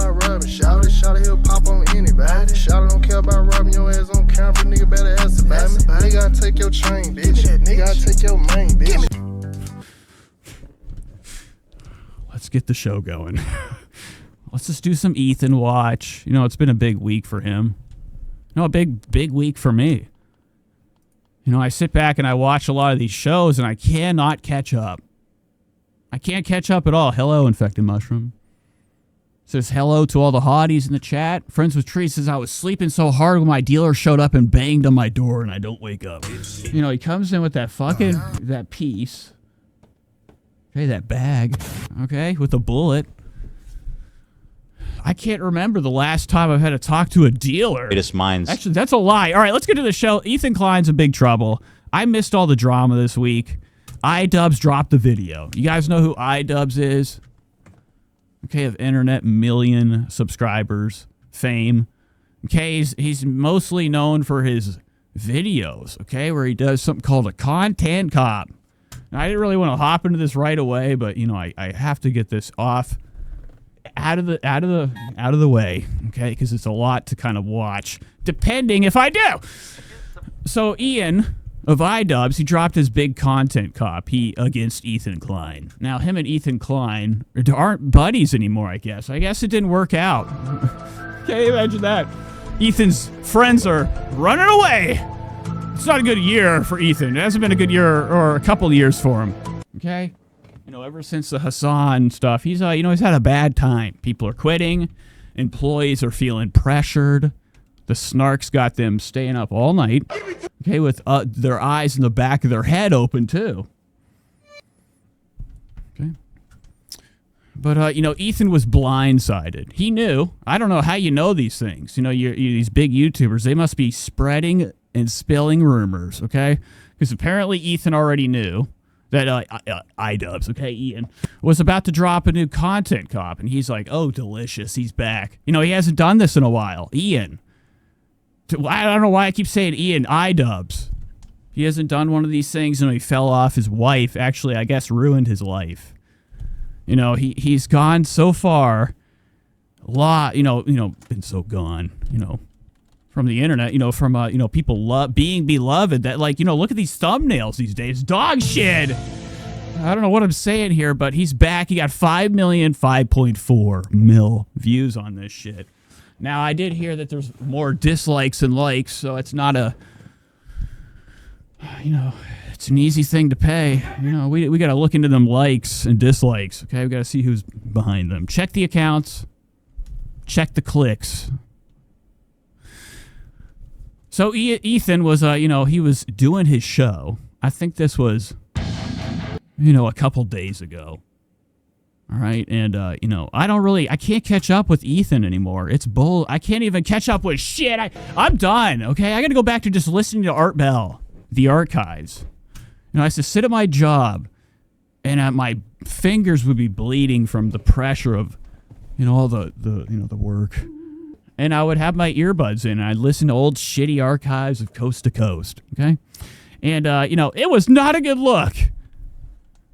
about robbing. Shout it, he'll pop on anybody. Shout it, don't care about robbing your ass on camera. Nigga better ask about me. Nigga, I take your chain, bitch. Nigga, I take your main, bitch. Let's get the show going. Let's just do some Ethan watch. You know, it's been a big week for him. You know, a big week for me. You know, I sit back and I watch a lot of these shows and I cannot catch up. I can't catch up at all. Hello, Infected Mushroom. Says hello to all the hotties in the chat. Friends with Tree says I was sleeping so hard when my dealer showed up and banged on my door and I don't wake up. You know, he comes in with that fucking, that piece. Okay, that bag. Okay, with a bullet. I can't remember the last time I've had to talk to a dealer. Actually, that's a lie. All right, let's get to the show. Ethan Klein's in big trouble. I missed all the drama this week. iDubbbz dropped the video. You guys know who iDubbbz is? Okay, of internet million subscribers, fame. Okay, he's mostly known for his videos, okay, where he does something called a content cop. Now, I didn't really want to hop into this right away, but you know, I have to get this off out of the way, okay, because it's a lot to kind of watch, depending if I do. So Ian of iDubbbz, he dropped his big content cop against Ethan Klein. Now him and Ethan Klein aren't buddies anymore, I guess. I guess it didn't work out. Can you imagine that? Ethan's friends are running away. It's not a good year for Ethan. It hasn't been a good year or a couple of years for him. Okay? You know, ever since the Hassan stuff, he's you know, he's had a bad time. People are quitting. Employees are feeling pressured. The snarks got them staying up all night. Okay, with their eyes in the back of their head open, too. Okay. But, you know, Ethan was blindsided. He knew. I don't know how you know these things. You know, these big YouTubers, they must be spreading and spilling rumors, okay? Because apparently Ethan already knew that iDubbbz, okay, Ian, was about to drop a new content cop. And he's like, oh, delicious, he's back. You know, he hasn't done this in a while. Ian. I don't know why I keep saying Ian, iDubbbz. He hasn't done one of these things, and he fell off his wife. Actually, I guess ruined his life. You know, he's gone so far, you know, been so gone, you know, from the internet, you know, from, you know, people being beloved that, like, you know, look at these thumbnails these days. Dog shit. I don't know what I'm saying here, but he's back. He got 5.4 million views on this shit. Now, I did hear that there's more dislikes than likes, so it's not a, you know, it's an easy thing to pay. You know, we got to look into them likes and dislikes, okay? We got to see who's behind them. Check the accounts. Check the clicks. So Ethan was, you know, he was doing his show. I think this was, you know, a couple days ago. All right, and, you know, I can't catch up with Ethan anymore. It's bull. I can't even catch up with shit. I'm done, okay? I got to go back to just listening to Art Bell, the archives. You know, I used to sit at my job, and my fingers would be bleeding from the pressure of, you know, all the work. And I would have my earbuds in, and I'd listen to old shitty archives of Coast to Coast, okay? And, you know, it was not a good look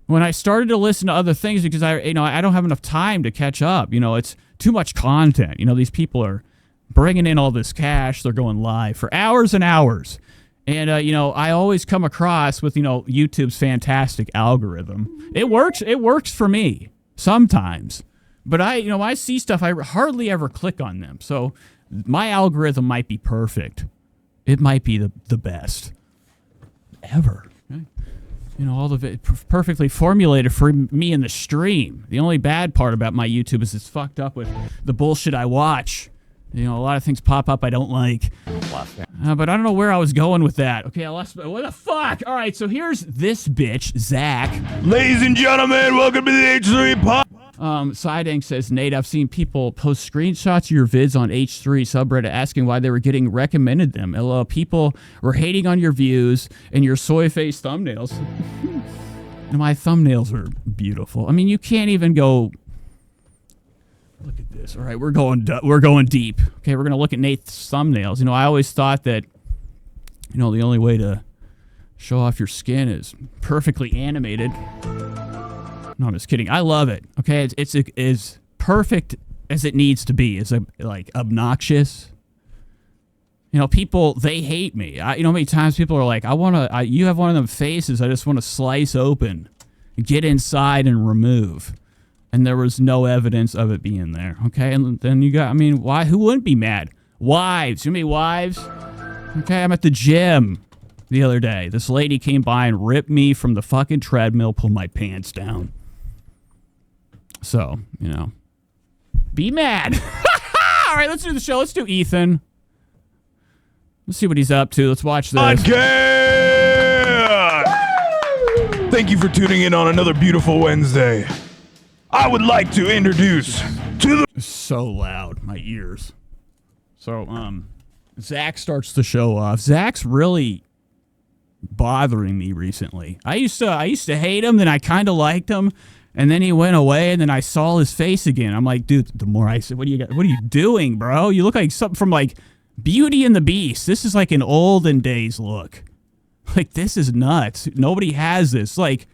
when I started to listen to other things because I don't have enough time to catch up. You know, it's too much content. You know, these people are bringing in all this cash. They're going live for hours and hours. And, you know, I always come across with, you know, YouTube's fantastic algorithm. It works for me sometimes. But I see stuff, I hardly ever click on them. So my algorithm might be perfect. It might be the best ever. Okay? You know, all of it perfectly formulated for me in the stream. The only bad part about my YouTube is it's fucked up with the bullshit I watch. You know, a lot of things pop up I don't like. But I don't know where I was going with that. Okay, what the fuck? All right, so here's this bitch, Zach. Ladies and gentlemen, welcome to the H3 Pop. Sidang says, Nate, I've seen people post screenshots of your vids on H3 subreddit asking why they were getting recommended them. LOL, people were hating on your views and your soy face thumbnails. And my thumbnails are beautiful. I mean, you can't even go... Look at this. All right, we're going deep. Okay, we're going to look at Nate's thumbnails. You know, I always thought that, you know, the only way to show off your skin is perfectly animated. No, I'm just kidding. I love it. Okay, it's perfect as it needs to be. Is like obnoxious. You know, people, they hate me. You know how many times people are like, you have one of them faces I just want to slice open, get inside and remove. And there was no evidence of it being there. Okay, and then you got, I mean, why? Who wouldn't be mad? Wives. You mean wives? Okay, I'm at the gym the other day. This lady came by and ripped me from the fucking treadmill, pulled my pants down. So, you know, be mad. All right, let's do the show. Let's do Ethan. Let's see what he's up to. Let's watch this. Again! Thank you for tuning in on another beautiful Wednesday. I would like to introduce to the... So loud, my ears. So, Zach starts the show off. Zach's really bothering me recently. I used to hate him, then I kind of liked him, and then he went away, and then I saw his face again. I'm like, dude, the more I said, what are you doing, bro? You look like something from like Beauty and the Beast. This is like an olden days look. Like, this is nuts. Nobody has this. Like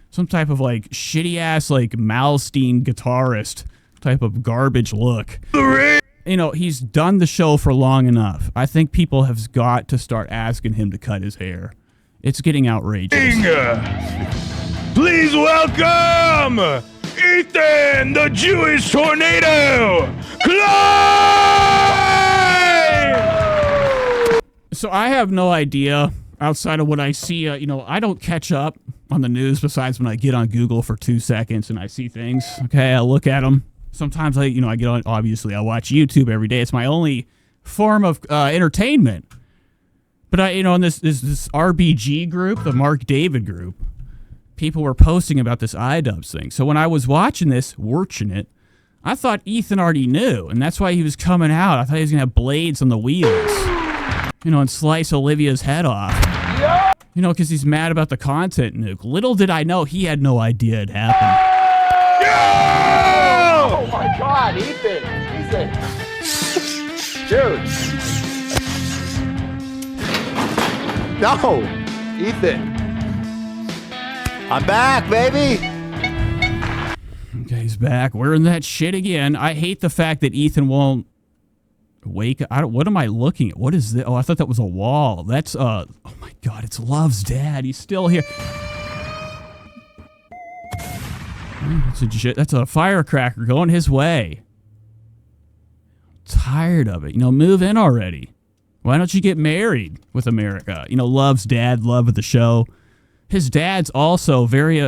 some type of like shitty ass like Malmsteen guitarist type of garbage look. You know, he's done the show for long enough. I think people have got to start asking him to cut his hair. It's getting outrageous. Please welcome Ethan, the Jewish tornado, Klein! So I have no idea outside of what I see. You know, I don't catch up on the news besides when I get on Google for 2 seconds and I see things. Okay, I look at them. Sometimes I get on, obviously I watch YouTube every day. It's my only form of entertainment. But in this RBG group, the Mark David group, people were posting about this iDubbbz thing. So when I was watching it, I thought Ethan already knew, and that's why he was coming out. I thought he was gonna have blades on the wheels, and slice Olivia's head off. Yeah. Because he's mad about the content nuke. Little did I know he had no idea it happened. Yeah! Oh my God, Ethan! Dude! No! Ethan! I'm back, baby! Okay, he's back. Wearing that shit again. I hate the fact that Ethan won't wake up. What am I looking at? What is this? Oh, I thought that was a wall. That's, oh my God, it's Love's dad. He's still here. That's a firecracker going his way. Tired of it. Move in already. Why don't you get married with America? Love's dad, love of the show. His dad's also very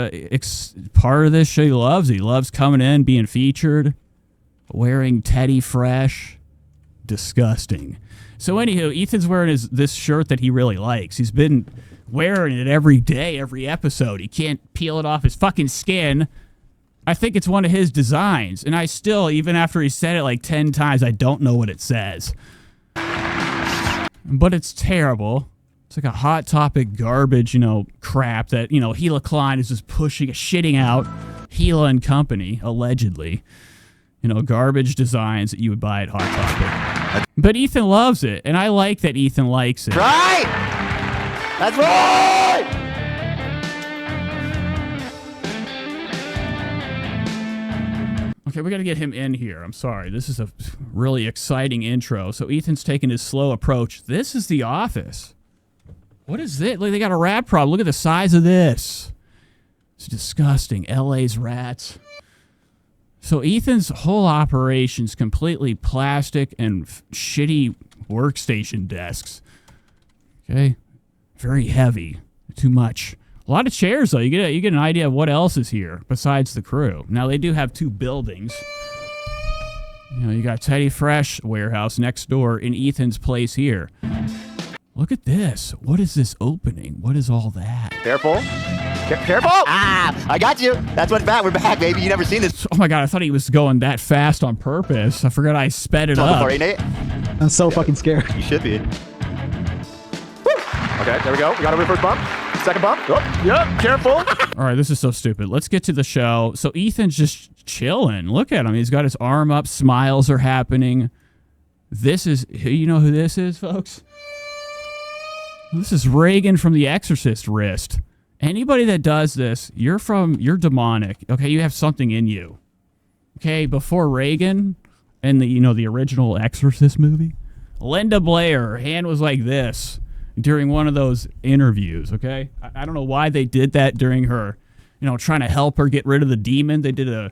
part of this show. He loves coming in, being featured, wearing Teddy Fresh. Disgusting. So anywho, Ethan's wearing this shirt that he really likes. He's been wearing it every day, every episode. He can't peel it off his fucking skin. I think it's one of his designs, and I still, even after he said it like 10 times, I don't know what it says. But it's terrible. It's like a Hot Topic garbage, crap that, Gila Klein is just shitting out. Gila and Company, allegedly. Garbage designs that you would buy at Hot Topic. But Ethan loves it, and I like that Ethan likes it. Right! That's right! Okay, we got to get him in here. I'm sorry. This is a really exciting intro. So Ethan's taking his slow approach. This is the office. What is this? Look, they got a rat problem. Look at the size of this. It's disgusting. LA's rats. So Ethan's whole operation's completely plastic and shitty workstation desks. Okay? Very heavy. Too much. A lot of chairs, though. You get an idea of what else is here besides the crew. Now, they do have 2 buildings. You got Teddy Fresh warehouse next door in Ethan's place here. Look at this. What is this opening? What is all that? Careful. Careful! Ah! I got you! That's what's back. We're back, baby. You never seen this. Oh my God, I thought he was going that fast on purpose. I forgot I sped it up. Before, Nate. I'm so fucking scared. You should be. Woo! Okay, there we go. We got a first bump. Second bump. Oh, yep, careful. All right, this is so stupid. Let's get to the show. So Ethan's just chilling. Look at him. He's got his arm up. Smiles are happening. This is, you know who this is, folks? This is Reagan from The Exorcist wrist. Anybody that does this, you're demonic. Okay, you have something in you. Okay, before Reagan, in the, the original Exorcist movie. Linda Blair, her hand was like this during one of those interviews, okay? I don't know why they did that during her, trying to help her get rid of the demon. They did a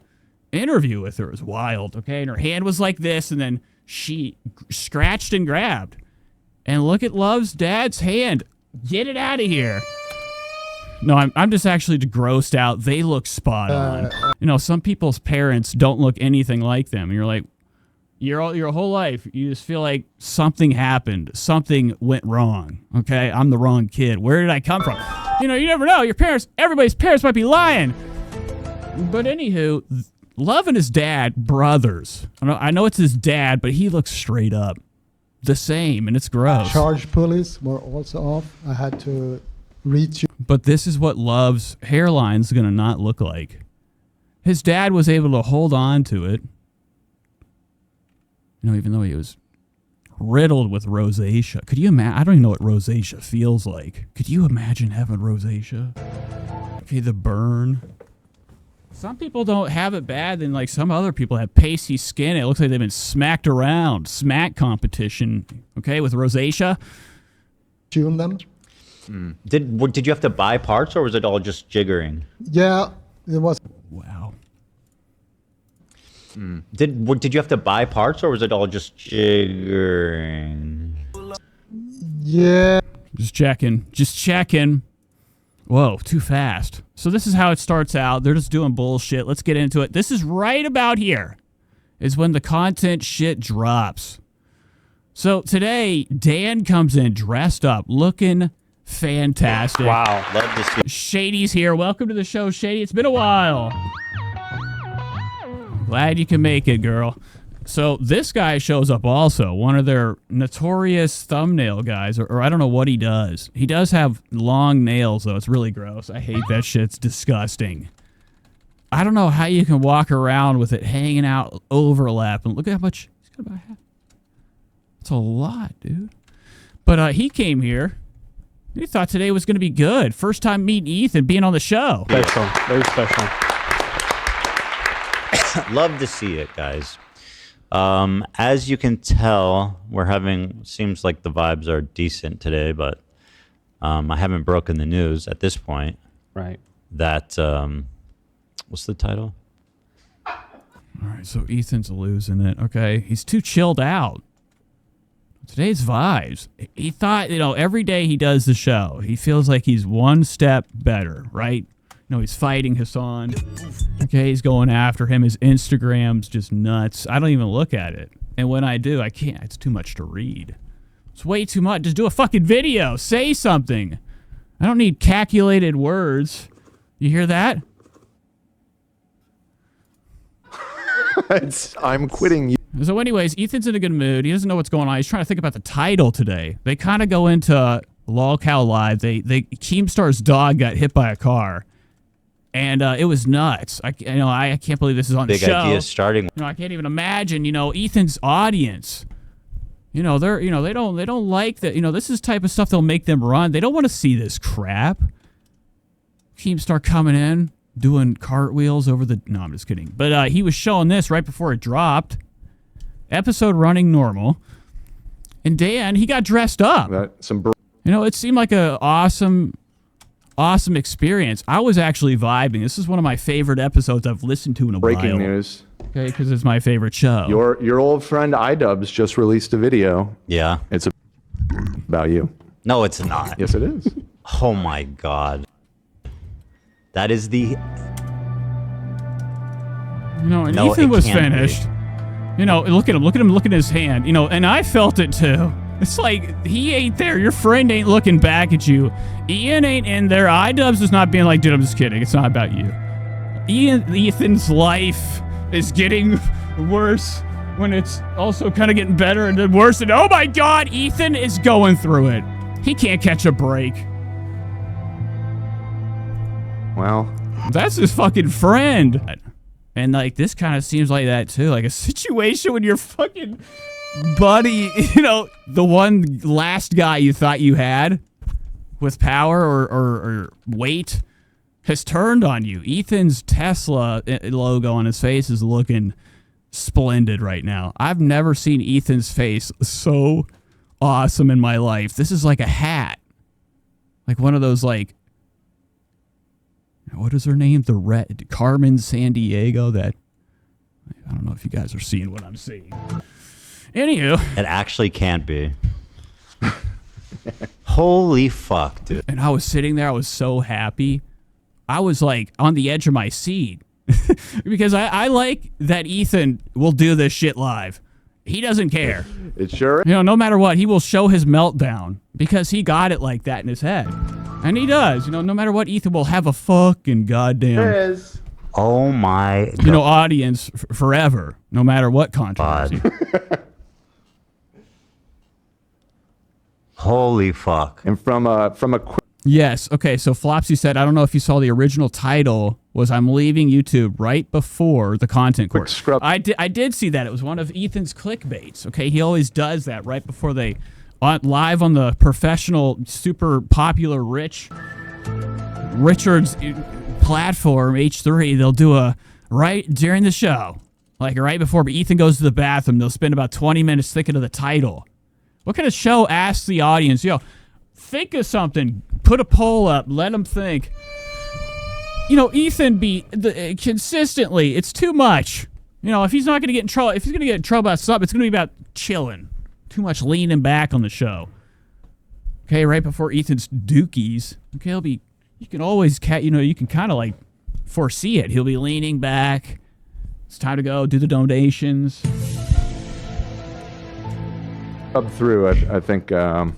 interview with her. It was wild, okay? And her hand was like this, and then she scratched and grabbed. And look at Love's dad's hand. Get it out of here. No, I'm just actually grossed out. They look spot on. Some people's parents don't look anything like them. And you're like, your whole life, you just feel like something happened. Something went wrong. Okay? I'm the wrong kid. Where did I come from? You never know. Your parents, everybody's parents might be lying. But anywho, Love and his dad, brothers. I know it's his dad, but he looks straight up the same, and it's gross. Charge pulleys were also off. I had to reach you. But this is what Love's hairline's going to not look like. His dad was able to hold on to it. Even though he was riddled with rosacea. Could you imagine? I don't even know what rosacea feels like. Could you imagine having rosacea? Okay, the burn. Some people don't have it bad, and like some other people have pasty skin. It looks like they've been smacked around. Smack competition, okay, with rosacea. Tune them. Did you have to buy parts, or was it all just jiggering? Yeah, it was. Wow. Did you have to buy parts, or was it all just jiggering? Yeah. Just checking. Whoa, too fast. So this is how it starts out. They're just doing bullshit. Let's get into it. This is right about here is when the content shit drops. So today, Dan comes in dressed up, looking fantastic. Wow, love to see. Shady's here. Welcome to the show, Shady. It's been a while. Glad you can make it, girl. So this guy shows up also, one of their notorious thumbnail guys, or I don't know what he does. He does have long nails, though. It's really gross. I hate that shit. It's disgusting. I don't know how you can walk around with it hanging out, overlap, and look at how much he's got about half. It's a lot, dude. But he came here. He thought today was going to be good. First time meeting Ethan, being on the show. Special, very special. Love to see it, guys. As you can tell, seems like the vibes are decent today, but I haven't broken the news at this point. Right. That, what's the title? All right, so Ethan's losing it. Okay, he's too chilled out. Today's vibes. He thought, every day he does the show, he feels like he's one step better, right? He's fighting Hassan. Okay, he's going after him. His Instagram's just nuts. I don't even look at it. And when I do, I can't. It's too much to read. It's way too much. Just do a fucking video. Say something. I don't need calculated words. You hear that? I'm quitting you. So anyways, Ethan's in a good mood. He doesn't know what's going on. He's trying to think about the title today. They kind of go into Lolcow Live. Keemstar's dog got hit by a car. And it was nuts. I can't believe this is on the show. Big idea starting. I can't even imagine. Ethan's audience. They don't like that. This is the type of stuff that'll make them run. They don't want to see this crap. Keemstar coming in, doing cartwheels over the. No, I'm just kidding. But he was showing this right before it dropped. Episode running normal, and Dan, he got dressed up. It seemed like a awesome experience. I was actually vibing. This is one of my favorite episodes I've listened to in a while. Breaking news. Okay, because it's my favorite show. Your old friend iDubbbz just released a video. Yeah. It's about you. No, it's not. Yes, it is. Oh my God. That is the. And No, Ethan it was can't finished. Look at him. Look at his hand. And I felt it too. It's like he ain't there. Your friend ain't looking back at you. Ian ain't in there. iDubbbz is not being like, dude, I'm just kidding. It's not about you. Ethan's life is getting worse when it's also kind of getting better and then worse. And oh my God, Ethan is going through it. He can't catch a break. Well, that's his fucking friend. And like this kind of seems like that too. Like a situation when your fucking buddy, the one last guy you thought you had with power or weight has turned on you. Ethan's Tesla logo on his face is looking splendid right now. I've never seen Ethan's face so awesome in my life. This is like a hat. Like one of those, like, what is her name? The Red Carmen Sandiego. That, I don't know if you guys are seeing what I'm seeing. Anywho. It actually can't be. Holy fuck, dude. And I was sitting there. I was so happy. I was like on the edge of my seat because I like that Ethan will do this shit live. He doesn't care. It sure You know, no matter what, he will show his meltdown because he got it like that in his head. And he does. You know, no matter what, Ethan will have a fucking goddamn, is. Oh my God. you know, audience forever, no matter what controversy. Holy fuck. And from a quick Yes. Okay. So Flopsy said, I don't know if you saw the original title was I'm leaving YouTube right before the content course. scrub. I did see that. It was one of Ethan's clickbaits. Okay. He always does that right before they live on the professional, super popular Richard's platform, H3. They'll do a right during the show, like right before, but Ethan goes to the bathroom. They'll spend about 20 minutes thinking of the title. What kind of show asks the audience, think of something, put a poll up, let them think. You know, Ethan consistently, it's too much. You know, if he's not going to get in trouble, if he's going to get in trouble about something, it's going to be about chilling. Too much leaning back on the show. Okay, right before Ethan's dookies. Okay, you can always, you can kind of like foresee it. He'll be leaning back. It's time to go do the donations. up through, I think, well,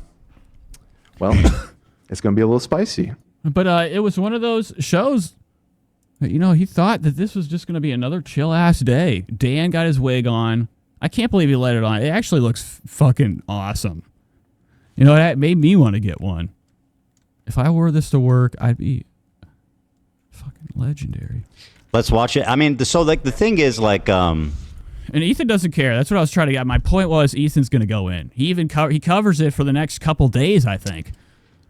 it's going to be a little spicy. But it was one of those shows that, he thought that this was just going to be another chill-ass day. Dan got his wig on. I can't believe he let it on. It actually looks fucking awesome. That made me want to get one. If I wore this to work, I'd be fucking legendary. Let's watch it. I mean, so like the thing is like, and Ethan doesn't care. That's what I was trying to get. My point was Ethan's going to go in. He even he covers it for the next couple days, I think.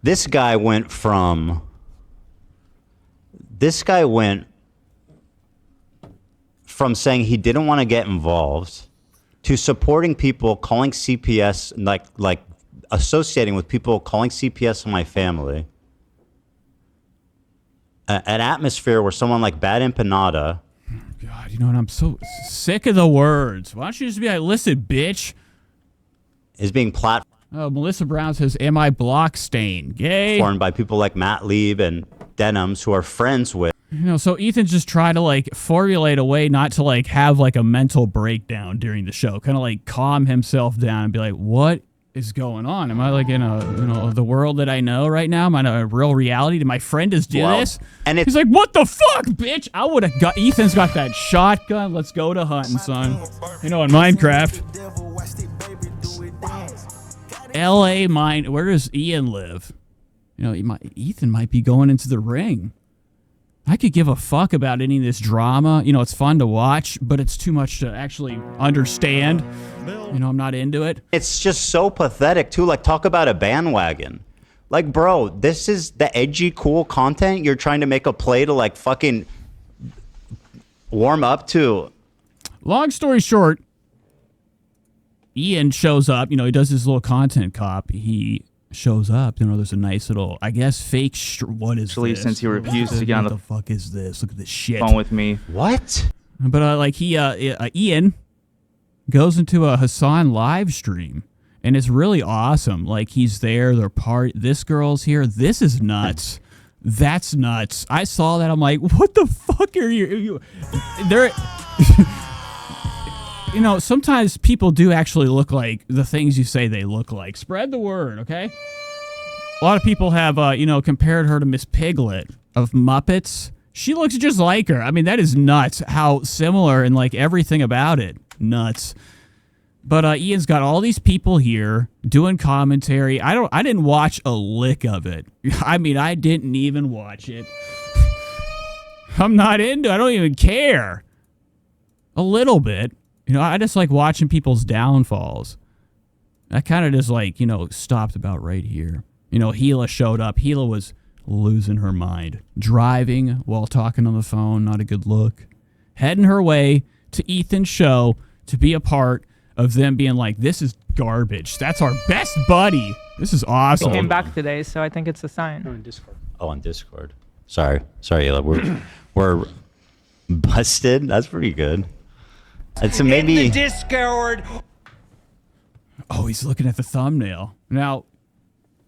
This guy went from saying he didn't want to get involved to supporting people calling CPS, like associating with people calling CPS on my family. An atmosphere where someone like Bad Empanada. God, and I'm so sick of the words. Why don't you just be like, listen, bitch? Is being platformed Melissa Brown says, am I block stain? Gay? by people like Matt Lieb and Denims who are friends with. So Ethan's just trying to like formulate a way not to like have like a mental breakdown during the show. Kind of like calm himself down and be like, what is going on? Am I like in the world that I know right now? Am I in a real reality? Did my friend just do this? And he's like, what the fuck, bitch? I would have got, Ethan's got that shotgun. Let's go to hunting, son. In Minecraft. L.A. where does Ian live? Ethan might be going into the ring. I could give a fuck about any of this drama. It's fun to watch, but it's too much to actually understand. I'm not into it. It's just so pathetic, too. Like, talk about a bandwagon. Like, bro, this is the edgy, cool content you're trying to make a play to, like, fucking warm up to. Long story short, Ian shows up. He does his little content cop. He shows up. There's a nice little, I guess, fake. What is Actually, this? since he refused to get on the fuck is this? Look at this shit. phone with me. What? But Ian goes into a Hassan live stream, and it's really awesome. Like, he's there. This girl's here. This is nuts. That's nuts. I saw that. I'm like, what the fuck are you? There. Sometimes people do actually look like the things you say they look like. Spread the word, okay? A lot of people have, compared her to Miss Piglet of Muppets. She looks just like her. I mean, that is nuts how similar and, like, everything about it. Nuts. But Ian's got all these people here doing commentary. I didn't watch a lick of it. I mean, I didn't even watch it. I'm not into it. I don't even care. A little bit. I just like watching people's downfalls. I kind of just like, stopped about right here. Gila showed up. Gila was losing her mind. Driving while talking on the phone, not a good look. Heading her way to Ethan's show to be a part of them being like, this is garbage. That's our best buddy. This is awesome. Came back today, so I think it's a sign. Oh, on Discord. Sorry, Ela. We're busted. That's pretty good. It's a maybe. In the Discord. Oh, he's looking at the thumbnail now.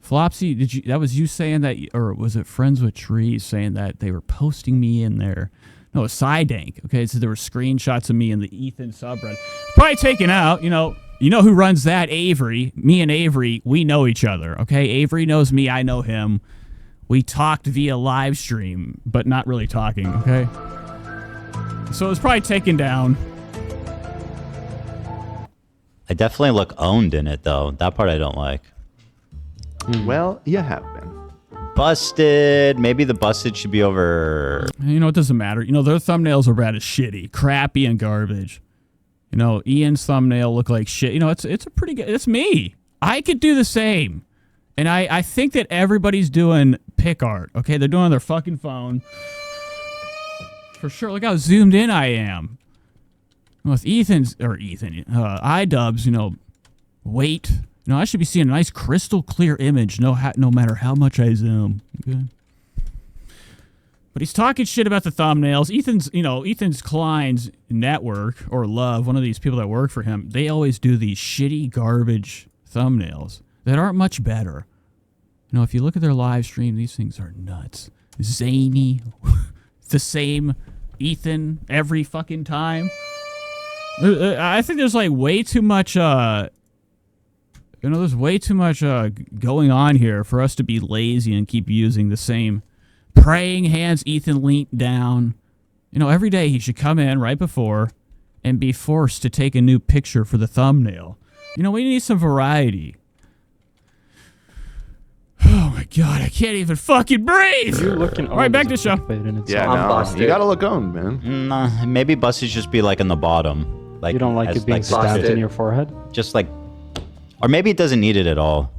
Flopsy, that was you saying that, or was it Friends with Trees saying that they were posting me in there? No, Sidank. Okay, so there were screenshots of me in the Ethan subreddit. Probably taken out. You know who runs that? Avery. Me and Avery, we know each other. Okay, Avery knows me. I know him. We talked via live stream, but not really talking. Okay, so it was probably taken down. I definitely look owned in it though. That part I don't like. Well, you have been. Busted. Maybe the busted should be over. You know, it doesn't matter. You know, their thumbnails are bad as shitty, crappy, and garbage. You know, Ian's thumbnail looked like shit. You know, it's a pretty good. It's me. I could do the same. And I think that everybody's doing pic art. Okay, they're doing it on their fucking phone. For sure. Look how zoomed in I am. With iDubbbz, you know, weight. You know, I should be seeing a nice crystal clear image no matter how much I zoom. Okay. But he's talking shit about the thumbnails. Ethan's Klein's network or Love, one of these people that work for him, they always do these shitty garbage thumbnails that aren't much better. You know, if you look at their live stream, these things are nuts. Zany. The same Ethan every fucking time. I think there's like way too much there's way too much going on here for us to be lazy and keep using the same praying hands Ethan leaned down. You know, every day he should come in right before and be forced to take a new picture for the thumbnail. You know, we need some variety. Oh my god, I can't even fucking breathe! You're looking all right, back to the show. Yeah, no, you gotta look owned, man. Nah, maybe busted just be like in the bottom. Like you don't like it being stabbed in your forehead? Just like, or maybe it doesn't need it at all.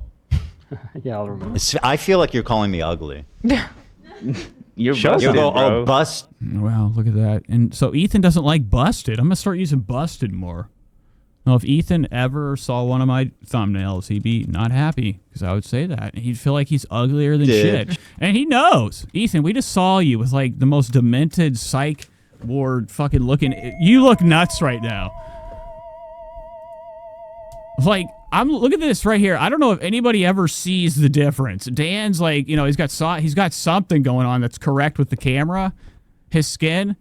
Yeah, I'll remember. I feel like you're calling me ugly. You're busted, bro. bro. Wow, look at that. And so Ethan doesn't like busted. I'm gonna start using busted more. Now, if Ethan ever saw one of my thumbnails, he'd be not happy because I would say that. He'd feel like he's uglier than shit. And he knows. Ethan, we just saw you with like the most demented psych ward fucking looking. You look nuts right now. Like, look at this right here. I don't know if anybody ever sees the difference. Dan's like, you know, he's got something going on that's correct with the camera. His skin.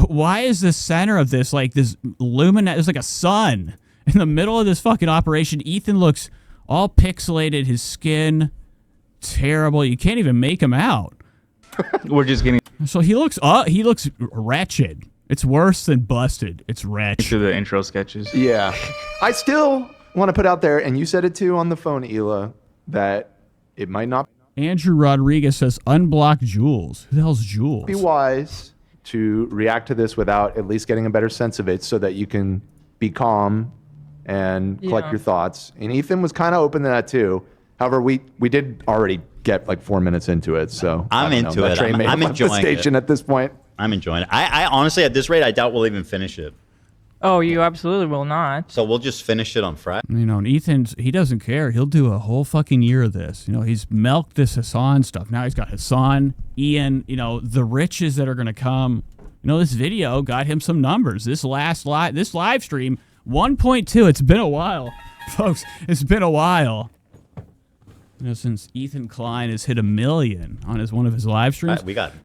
Why is the center of this like this luminous? There's like a sun in the middle of this fucking operation. Ethan looks all pixelated. His skin terrible. You can't even make him out. We're just getting So he looks wretched. It's worse than busted. It's wretched. to the intro sketches. Yeah. I still want to put out there, and you said it too on the phone, Ela, that it might not Andrew Rodriguez says unblock Jules. Who the hell's Jules? be wise to react to this without at least getting a better sense of it so that you can be calm and collect your thoughts. And Ethan was kind of open to that too. However, we did already get like 4 minutes into it, so I'm into it. I'm enjoying the station at this point. I'm enjoying it. I honestly, at this rate, I doubt we'll even finish it. Oh, you absolutely will not. So we'll just finish it on Friday. You know, and he doesn't care. He'll do a whole fucking year of this. You know, he's milked this Hassan stuff. Now he's got Hassan, Ian, you know, the riches that are going to come. You know, this video got him some numbers. This live stream, 1.2. It's been a while, folks. It's been a while. You know, since Ethan Klein has hit 1 million on one of his live streams. We got